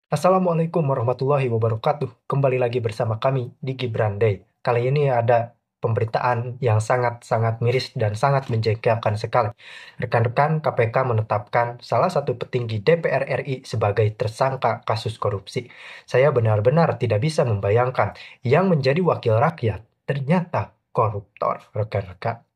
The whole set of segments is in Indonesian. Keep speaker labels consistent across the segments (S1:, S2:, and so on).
S1: Assalamualaikum warahmatullahi wabarakatuh. Kembali lagi bersama kami di Gibran Day. Kali ini ada pemberitaan yang sangat-sangat miris dan sangat menjengkelkan sekali. Rekan-rekan KPK menetapkan salah satu petinggi DPR RI sebagai tersangka kasus korupsi. Saya benar-benar tidak bisa membayangkan yang menjadi wakil rakyat ternyata koruptor, rekan-rekan.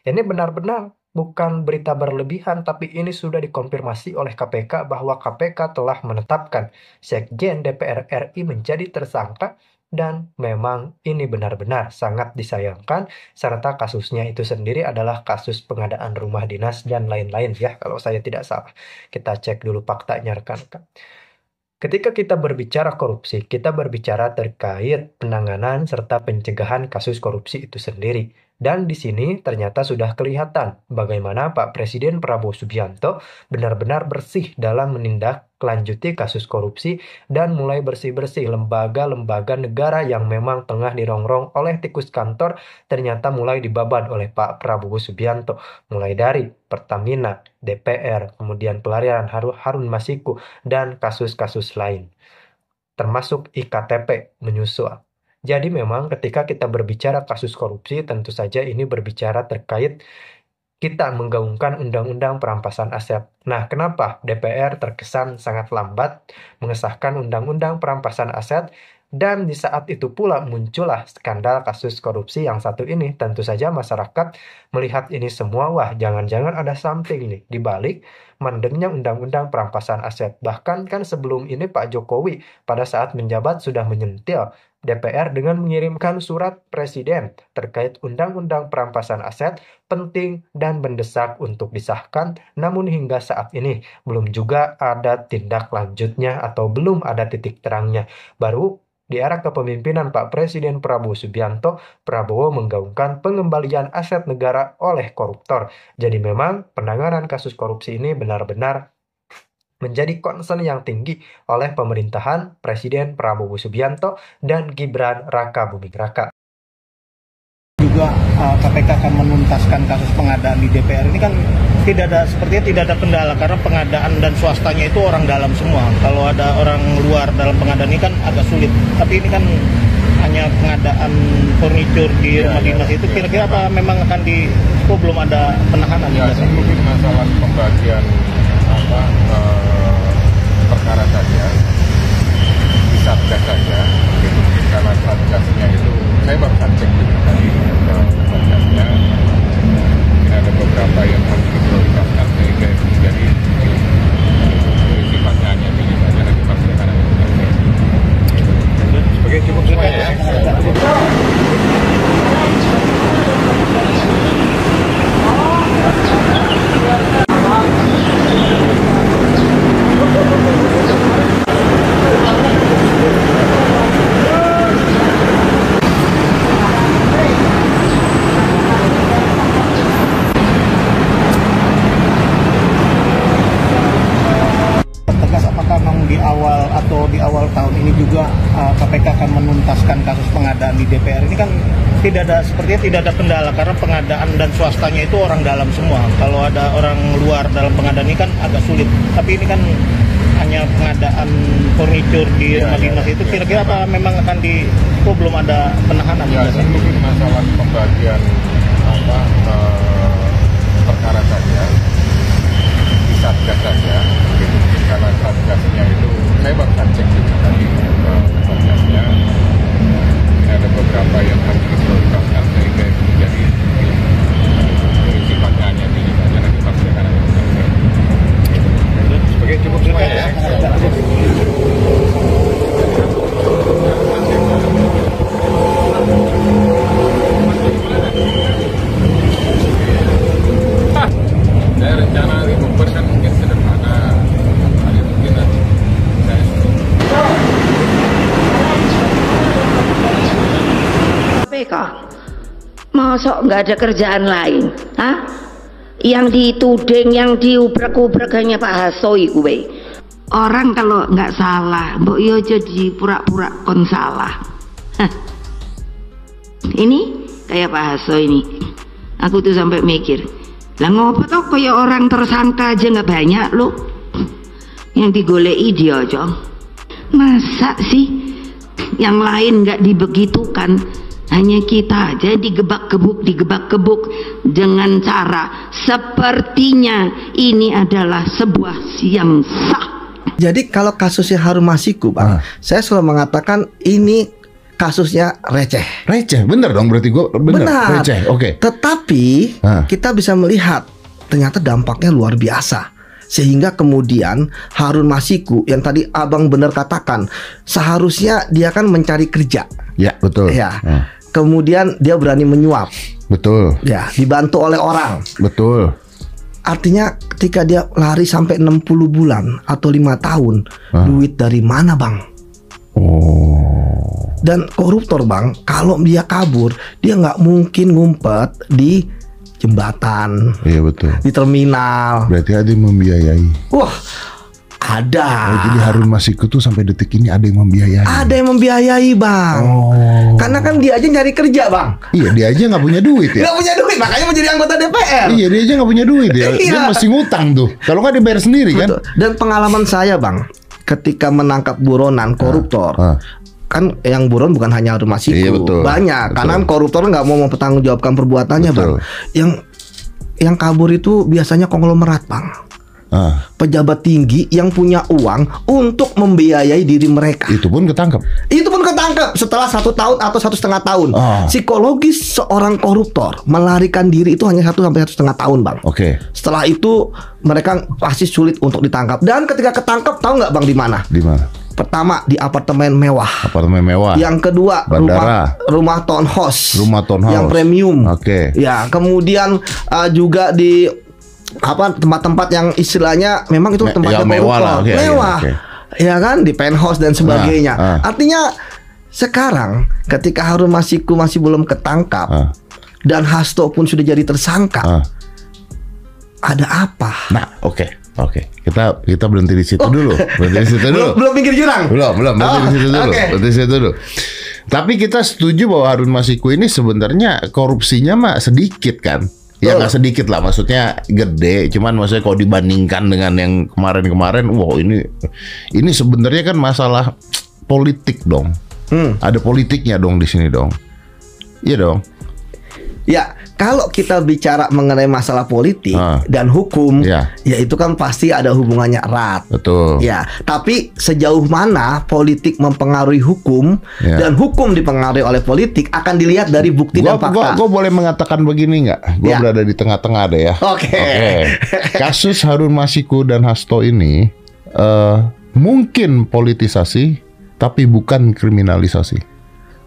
S1: Ini benar-benar bukan berita berlebihan, tapi ini sudah dikonfirmasi oleh KPK bahwa KPK telah menetapkan Sekjen DPR RI menjadi tersangka dan memang ini benar-benar sangat disayangkan serta kasusnya itu sendiri adalah kasus pengadaan rumah dinas dan lain-lain ya kalau saya tidak salah. Kita cek dulu faktanya rekan-rekan. Ketika kita berbicara korupsi, kita berbicara terkait penanganan serta pencegahan kasus korupsi itu sendiri. Dan di sini ternyata sudah kelihatan bagaimana Pak Presiden Prabowo Subianto benar-benar bersih dalam menindaklanjuti kasus korupsi dan mulai bersih-bersih lembaga-lembaga negara yang memang tengah dirongrong oleh tikus kantor ternyata mulai dibabat oleh Pak Prabowo Subianto. Mulai dari Pertamina, DPR, kemudian pelarian Harun Masiku, dan kasus-kasus lain, termasuk IKTP menyusul. Jadi memang ketika kita berbicara kasus korupsi, tentu saja ini berbicara terkait kita menggaungkan undang-undang perampasan aset. Nah, kenapa DPR terkesan sangat lambat mengesahkan undang-undang perampasan aset? Dan di saat itu pula muncullah skandal kasus korupsi yang satu ini. Tentu saja masyarakat melihat ini semua, wah jangan-jangan ada something nih di balik mandeknya undang-undang perampasan aset. Bahkan kan sebelum ini Pak Jokowi pada saat menjabat sudah menyentil DPR dengan mengirimkan surat presiden terkait undang-undang perampasan aset penting dan mendesak untuk disahkan, namun hingga saat ini belum juga ada tindak lanjutnya atau belum ada titik terangnya. Baru di era kepemimpinan Pak Presiden Prabowo Subianto, Prabowo menggaungkan pengembalian aset negara oleh koruptor. Jadi memang penanganan kasus korupsi ini benar-benar menjadi concern yang tinggi oleh pemerintahan Presiden Prabowo Subianto dan Gibran Raka Buming Raka.
S2: Juga KPK akan menuntaskan kasus pengadaan di DPR ini kan sepertinya tidak ada kendala karena pengadaan dan swastanya itu orang dalam semua. Kalau ada orang luar dalam pengadaan ini kan agak sulit. Tapi ini kan hanya pengadaan furnitur di rumah dinas itu kira-kira apa memang akan belum ada penahanan?
S3: Ya, mungkin masalah pembagian perkara saja di satgas saja gitu. Karena satgasnya itu saya baru cek juga tadi satgasnya mungkin ada beberapa yang harus diprioritaskan sehingga itu jadi sifatnya hanya ini saja lagi pastikan sebagai cukup semua ya.
S2: Di awal tahun ini juga KPK akan menuntaskan kasus pengadaan di DPR ini kan sepertinya tidak ada kendala karena pengadaan dan swastanya itu orang dalam semua. Kalau ada orang luar dalam pengadaan ini kan agak sulit. Tapi ini kan hanya pengadaan furnitur di rumah dinas itu kira-kira apa memang akan belum ada penahanan?
S3: Ya, mungkin masalah pembagian perkara saja di satgas saja gitu. Karena satgasnya itu saya baru cek juga tadi satgasnya mungkin ada beberapa yang harus diprioritaskan sehingga itu jadi sifatnya hanya ini saja lagi pastikan sebagai cukup semua ya. Saya rencana 5% mungkin sederhana.
S4: KPK masuk nggak ada kerjaan lain, hah? Yang dituding, yang diubrek-ubrek hanya Pak Hasoi gue. Orang kalau nggak salah, mbok yo jadi pura-pura kon salah. Hah. Ini kayak Pak Hasso ini, aku tuh sampai mikir, lah ngopo toh kayak orang tersangka aja nggak banyak loh, yang digolei dia aja. Masa sih yang lain nggak dibegitukan, hanya kita aja digebak-gebuk dengan cara sepertinya ini adalah sebuah yang sah.
S5: Jadi kalau kasusnya Harun Masiku, Bang, saya selalu mengatakan ini kasusnya receh.
S6: Receh, bener dong berarti gue bener. Receh, oke.
S5: Tetapi kita bisa melihat ternyata dampaknya luar biasa. Sehingga kemudian Harun Masiku yang tadi Abang bener katakan, seharusnya dia kan mencari kerja.
S6: Ya, betul.
S5: Ya. Kemudian dia berani menyuap.
S6: Betul.
S5: Ya, dibantu oleh orang.
S6: Betul.
S5: Artinya ketika dia lari sampai 60 bulan atau 5 tahun, duit dari mana, Bang?
S6: Oh.
S5: Dan koruptor, Bang, kalau dia kabur, dia nggak mungkin ngumpet di jembatan,
S6: Iya betul.
S5: di terminal.
S6: Berarti ada yang membiayai.
S5: Wah, ada.
S6: Oh, jadi Harun Masiku tuh sampai detik ini ada yang membiayai.
S5: Ada yang membiayai, Bang.
S6: Oh.
S5: Karena kan dia aja nyari kerja, Bang.
S6: Iya, dia aja nggak punya duit ya.
S5: Nggak punya duit, makanya mau jadi anggota DPR.
S6: Iya, dia aja nggak punya duit ya.
S5: Iya.
S6: Dia mesti ngutang tuh. Kalau nggak dibayar sendiri kan.
S5: Betul. Dan pengalaman saya, Bang, ketika menangkap buronan koruptor, kan yang buron bukan hanya Harun Masiku,
S6: Iya, betul.
S5: banyak.
S6: Betul.
S5: Karena koruptor nggak mau mempertanggungjawabkan perbuatannya,
S6: Betul.
S5: Bang. Yang kabur itu biasanya konglomerat, Bang. Pejabat tinggi yang punya uang untuk membiayai diri mereka.
S6: Itu pun ketangkep.
S5: Itu pun ketangkep setelah 1 tahun atau 1,5 tahun. Psikologis seorang koruptor melarikan diri itu hanya 1 sampai 1,5 tahun, Bang.
S6: Oke.
S5: Setelah itu mereka pasti sulit untuk ditangkap. Dan ketika ketangkep, tahu nggak, Bang, di mana?
S6: Di mana?
S5: Pertama di apartemen mewah.
S6: Apartemen mewah.
S5: Yang kedua
S6: Bandara.
S5: rumah townhouse.
S6: Rumah townhouse.
S5: Yang premium.
S6: Oke.
S5: Ya, kemudian juga di tempat-tempat yang istilahnya memang itu tempatnya
S6: yang mewah lah.
S5: koruptor.
S6: Oke,
S5: mewah.
S6: oke.
S5: Ya kan, di penthouse dan sebagainya. Artinya sekarang ketika Harun Masiku masih belum ketangkap dan Hasto pun sudah jadi tersangka. Ada apa?
S6: Nah, oke. Kita berhenti di situ dulu. Berhenti di situ dulu.
S5: Belum pinggir jurang.
S6: Belum. Berhenti di situ dulu.
S5: Okay.
S6: Berhenti di situ dulu. Tapi kita setuju bahwa Harun Masiku ini sebenarnya korupsinya mah sedikit kan? Ya nggak sedikit lah, maksudnya gede. Cuman maksudnya kalau dibandingkan dengan yang kemarin-kemarin, wow ini sebenarnya kan masalah politik dong. Ada politiknya dong di sini dong. Iya dong.
S5: Ya, kalau kita bicara mengenai masalah politik dan hukum, ya itu kan pasti ada hubungannya erat.
S6: Betul.
S5: Ya, tapi sejauh mana politik mempengaruhi hukum dan hukum dipengaruhi oleh politik akan dilihat dari bukti dan fakta.
S6: Gue boleh mengatakan begini nggak? Gue berada di tengah-tengah deh ya.
S5: Oke.
S6: Kasus Harun Masiku dan Hasto ini mungkin politisasi, tapi bukan kriminalisasi.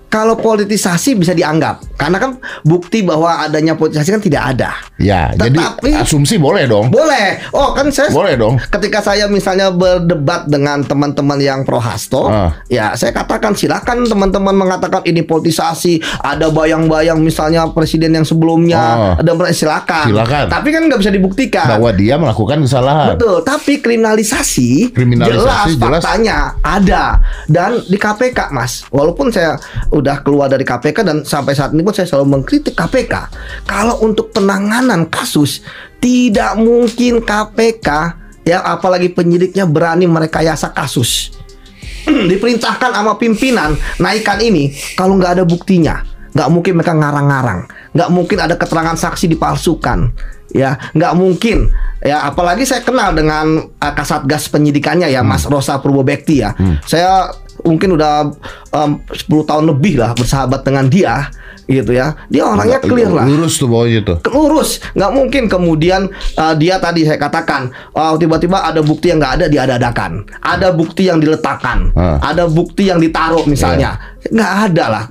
S5: Kalau politisasi bisa dianggap, karena kan bukti bahwa adanya politisasi kan tidak ada.
S6: Ya, tetapi, jadi asumsi boleh dong.
S5: Boleh. Oh, kan saya
S6: boleh dong.
S5: Ketika saya misalnya berdebat dengan teman-teman yang pro Hasto, ya saya katakan silakan teman-teman mengatakan ini politisasi, ada bayang-bayang misalnya presiden yang sebelumnya, ada silakan. Tapi kan nggak bisa dibuktikan
S6: bahwa dia melakukan kesalahan.
S5: Betul. Tapi kriminalisasi jelas faktanya ada dan di KPK, Mas. Walaupun saya udah keluar dari KPK dan sampai saat ini pun saya selalu mengkritik KPK. Kalau untuk penanganan kasus tidak mungkin KPK ya apalagi penyidiknya berani merekayasa kasus. Diperintahkan sama pimpinan naikkan ini kalau nggak ada buktinya. Nggak mungkin mereka ngarang-ngarang. Nggak mungkin ada keterangan saksi dipalsukan. Ya, nggak mungkin. Ya, apalagi saya kenal dengan Kasatgas penyidikannya ya, Mas Rosa Purwobekti ya. Saya mungkin udah 10 tahun lebih lah bersahabat dengan dia gitu ya. Dia orangnya clear lah.
S6: Lurus tuh bawahnya tuh.
S5: Lurus. Nggak mungkin kemudian dia tadi saya katakan tiba-tiba ada bukti yang nggak ada diada-adakan. Ada bukti yang diletakkan. Ada bukti yang ditaruh misalnya. Nggak ada lah.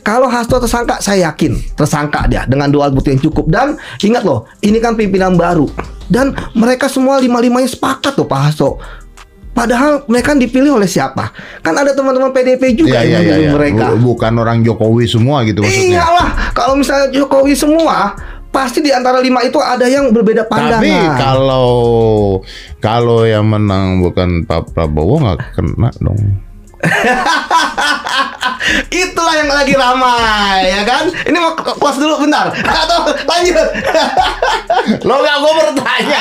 S5: Kalau Hasto tersangka, saya yakin tersangka dia dengan 2 alat bukti yang cukup. Dan ingat loh, ini kan pimpinan baru. Dan mereka semua 5-5-nya sepakat loh Pak Hasto. Padahal mereka dipilih oleh siapa? Kan ada teman-teman PDP juga yang memilih mereka.
S6: Bukan orang Jokowi semua gitu maksudnya.
S5: Iyalah, kalau misalnya Jokowi semua, pasti di antara 5 itu ada yang berbeda pandangan.
S6: Tapi kalau yang menang bukan Pak Prabowo nggak kena dong.
S5: Itulah yang lagi ramai, ya kan? Ini mau close dulu bentar atau lanjut?
S6: Lo nggak, gue bertanya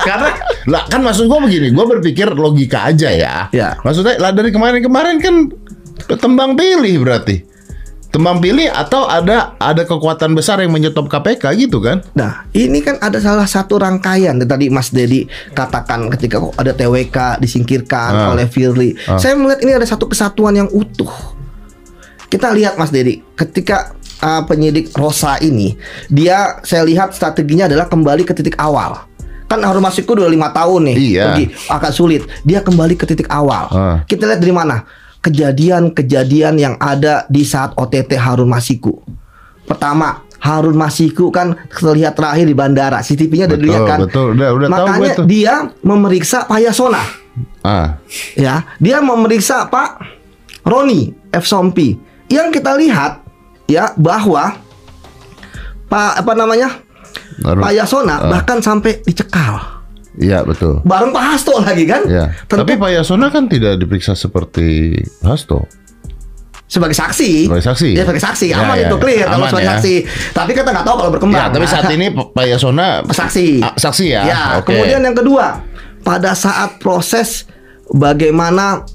S6: karena lah kan maksud gue begini, gue berpikir logika aja ya. Maksudnya lah dari kemarin kan tembang pilih berarti. Tembang pilih atau ada kekuatan besar yang menyetop KPK gitu kan?
S5: Nah, ini kan ada salah satu rangkaian tadi Mas Dedi katakan ketika ada TWK disingkirkan oleh Firly. Saya melihat ini ada satu kesatuan yang utuh. Kita lihat Mas Dedi, ketika penyidik Rosa ini, saya lihat strateginya adalah kembali ke titik awal. Kan Harun Masiku udah 5 tahun nih, pergi agak sulit. Dia kembali ke titik awal. Kita lihat dari mana? Kejadian-kejadian yang ada di saat OTT Harun Masiku. Pertama, Harun Masiku kan terlihat terakhir di bandara. CCTV-nya udah dilihat kan?
S6: Betul, udah
S5: makanya
S6: tahu
S5: dia memeriksa Pak Yasona. Ya, dia memeriksa Pak Roni F. Sompi. Yang kita lihat ya bahwa Pak Pak Yasona bahkan sampai dicekal.
S6: Iya betul.
S5: Bareng Pak Hasto lagi kan?
S6: Ya. Tapi Pak Yasona kan tidak diperiksa seperti Hasto.
S5: Sebagai saksi. Dia sebagai saksi. Aman itu clear kalau sebagai saksi. Tapi kita nggak tahu kalau berkembang.
S6: Tapi saat ini Pak Yasona
S5: saksi.
S6: Saksi ya.
S5: Ya. Kemudian yang kedua, pada saat proses bagaimana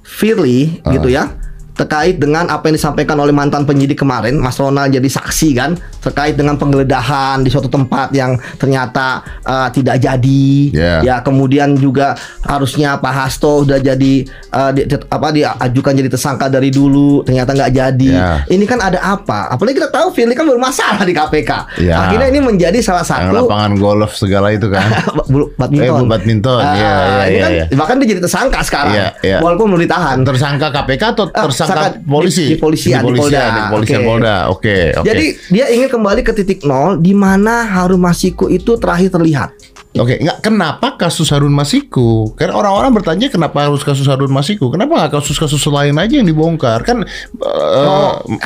S5: Firly gitu ya, terkait dengan apa yang disampaikan oleh mantan penyidik kemarin, Mas Ronald jadi saksi kan, terkait dengan penggeledahan di suatu tempat yang ternyata tidak jadi. Ya, kemudian juga harusnya Pak Hasto udah jadi diajukan jadi tersangka dari dulu, ternyata nggak jadi. Ini kan ada apa? Apalagi kita tahu Firly kan bermasalah di KPK. Akhirnya ini menjadi salah satu
S6: lapangan golf segala itu kan. Badminton.
S5: Ini kan bahkan dia jadi tersangka sekarang. Walaupun belum ditahan.
S6: Tersangka KPK atau tersangka polisi?
S5: Di polisian
S6: Polda. Oke.
S5: Jadi dia ingin kembali ke titik nol di mana Harun Masiku itu terakhir terlihat.
S6: Nggak, kenapa kasus Harun Masiku? Kan orang-orang bertanya kenapa harus kasus Harun Masiku? Kenapa nggak kasus-kasus lain aja yang dibongkar? Kan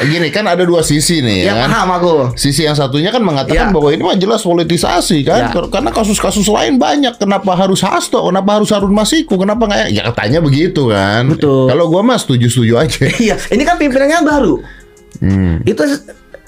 S6: gini kan ada dua sisi nih.
S5: Ya, kan? Paham aku.
S6: Sisi yang satunya kan mengatakan bahwa ini mah jelas politisasi kan? Karena kasus-kasus lain banyak. Kenapa harus Hasto? Kenapa harus Harun Masiku? Kenapa nggak? Ya katanya begitu kan.
S5: Betul.
S6: Kalau gua mah setuju-setuju aja.
S5: Iya, ini kan pimpinannya baru. Itu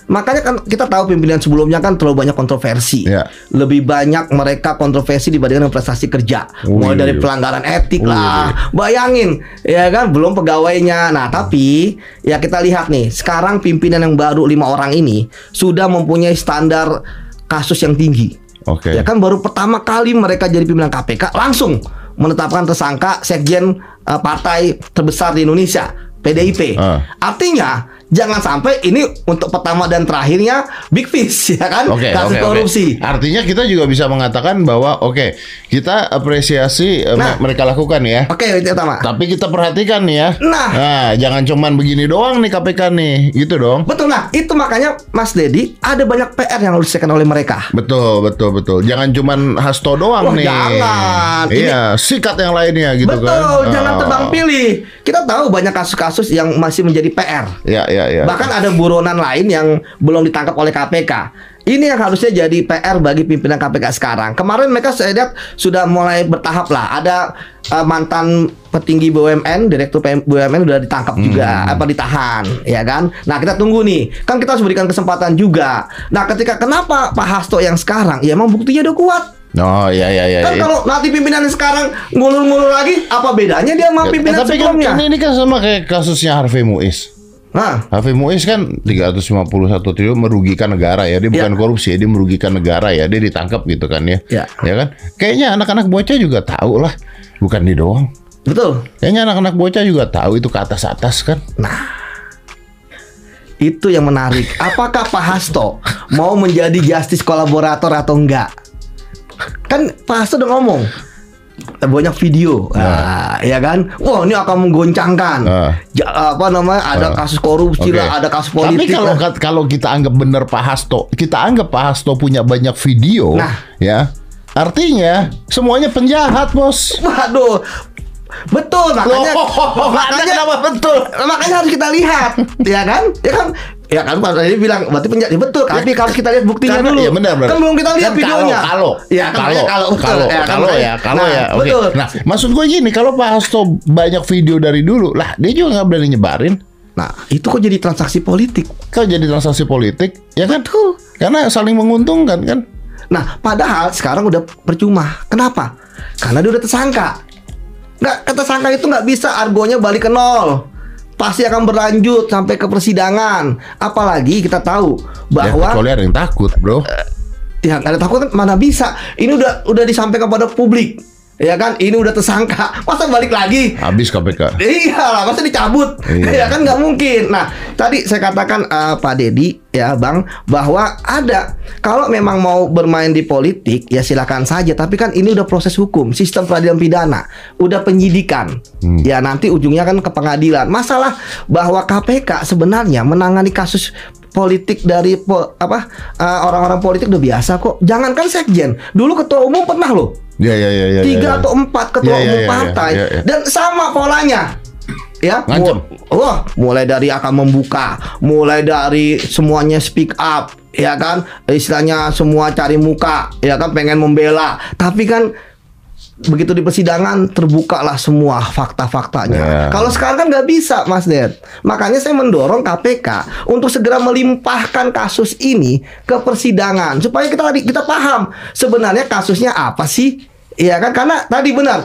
S5: makanya kan kita tahu pimpinan sebelumnya kan terlalu banyak kontroversi. Lebih banyak mereka kontroversi dibandingkan dengan prestasi kerja. Mulai dari pelanggaran etik lah. Bayangin, ya kan, belum pegawainya. Nah, tapi ya kita lihat nih, sekarang pimpinan yang baru 5 orang ini sudah mempunyai standar kasus yang tinggi. Ya kan, baru pertama kali mereka jadi pimpinan KPK langsung menetapkan tersangka sekjen partai terbesar di Indonesia, PDIP. Artinya jangan sampai ini untuk pertama dan terakhirnya big fish, ya kan? Kasus korupsi.
S6: Artinya kita juga bisa mengatakan bahwa kita apresiasi mereka lakukan ya.
S5: Itu pertama.
S6: Tapi kita perhatikan nih ya. Nah, jangan cuman begini doang nih KPK nih, gitu dong.
S5: Betul. Nah, itu makanya Mas Dedi ada banyak PR yang harus diselesaikan oleh mereka.
S6: Betul. Jangan cuman Hasto doang nih.
S5: Jangan.
S6: Iya, sikat yang lainnya gitu kan.
S5: Betul, jangan tebang pilih. Kita tahu banyak kasus-kasus yang masih menjadi PR. Bahkan ada buronan lain yang belum ditangkap oleh KPK. Ini yang harusnya jadi PR bagi pimpinan KPK sekarang. Kemarin mereka saya lihat sudah mulai bertahap lah. Ada mantan petinggi BUMN, direktur BUMN udah ditangkap juga, ditahan, ya kan? Nah, kita tunggu nih. Kan kita harus berikan kesempatan juga. Nah, kenapa Pak Hasto yang sekarang? Ya emang buktinya udah kuat. Kan kalau nanti pimpinan sekarang ngulur-ngulur lagi, apa bedanya dia sama pimpinan sebelumnya?
S6: Tapi ini kan sama kayak kasusnya Harvey Muiz. Harvey Muiz kan 351 triliun merugikan negara ya. Dia bukan korupsi ya, dia merugikan negara ya. Dia ditangkap gitu kan ya. Ya kan? Kayaknya anak-anak bocah juga tahu lah. Bukan dia doang.
S5: Betul.
S6: Kayaknya anak-anak bocah juga tahu itu ke atas-atas kan.
S5: Nah, itu yang menarik. Apakah Pak Hasto mau menjadi justice kolaborator atau enggak? Kan Pak Hasto udah ngomong banyak video, ya kan? Wah, ini akan menggoncangkan. Ada kasus korupsi lah, ada kasus politik.
S6: Tapi kalau kita anggap benar Pak Hasto, punya banyak video, ya, artinya semuanya penjahat, bos.
S5: Waduh. Betul, makanya kenapa betul? Makanya harus kita lihat, ya kan? Ya kan Pak Deddy bilang berarti penjara betul, tapi kalau kita lihat buktinya
S6: Karena,
S5: dulu.
S6: ya benar.
S5: Kan belum kita lihat
S6: Kan
S5: videonya.
S6: Kalau ya. Nah, maksud gue gini, kalau Pak Hasto banyak video dari dulu, lah dia juga nggak berani nyebarin.
S5: Nah, itu kok jadi transaksi politik?
S6: Kok jadi transaksi politik? Ya kan?
S5: Betul.
S6: Karena saling menguntungkan kan.
S5: Nah, padahal sekarang udah percuma. Kenapa? Karena dia udah tersangka. Tersangka itu nggak bisa argonya balik ke nol. Pasti akan berlanjut sampai ke persidangan. Apalagi kita tahu bahwa
S6: ya, kecuali ada yang takut, bro.
S5: Ya ada takut kan mana bisa. Ini udah disampaikan kepada publik. Ya kan, ini udah tersangka, masa balik lagi?
S6: Habis KPK.
S5: Iya lah, masa dicabut? Ya kan nggak mungkin. Nah, tadi saya katakan Pak Deddy ya Bang, bahwa ada kalau memang mau bermain di politik ya silakan saja. Tapi kan ini udah proses hukum, sistem peradilan pidana, udah penyidikan. Ya nanti ujungnya kan ke pengadilan. Masalah bahwa KPK sebenarnya menangani kasus politik dari orang-orang politik udah biasa kok. Jangankan sekjen, dulu ketua umum pernah loh.
S6: Ya.
S5: 3 atau 4 ketua umum partai dan sama polanya. Ya, mulai dari akan membuka, mulai dari semuanya speak up, ya kan, istilahnya semua cari muka, ya kan, pengen membela, tapi kan begitu di persidangan terbukalah semua fakta-faktanya. Kalau sekarang kan nggak bisa, Mas Ded. Makanya saya mendorong KPK untuk segera melimpahkan kasus ini ke persidangan supaya kita paham sebenarnya kasusnya apa sih. Iya kan, karena tadi benar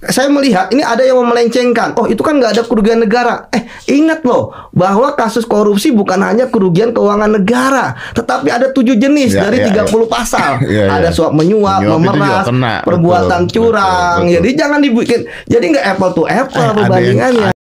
S5: saya melihat ini ada yang melencengkan. Oh itu kan nggak ada kerugian negara. Ingat loh bahwa kasus korupsi bukan hanya kerugian keuangan negara, tetapi ada 7 jenis dari 30 pasal. Ada suap menyuap, memeras, perbuatan curang. Jadi jangan dibikin. Jadi nggak apple to apple perbandingannya.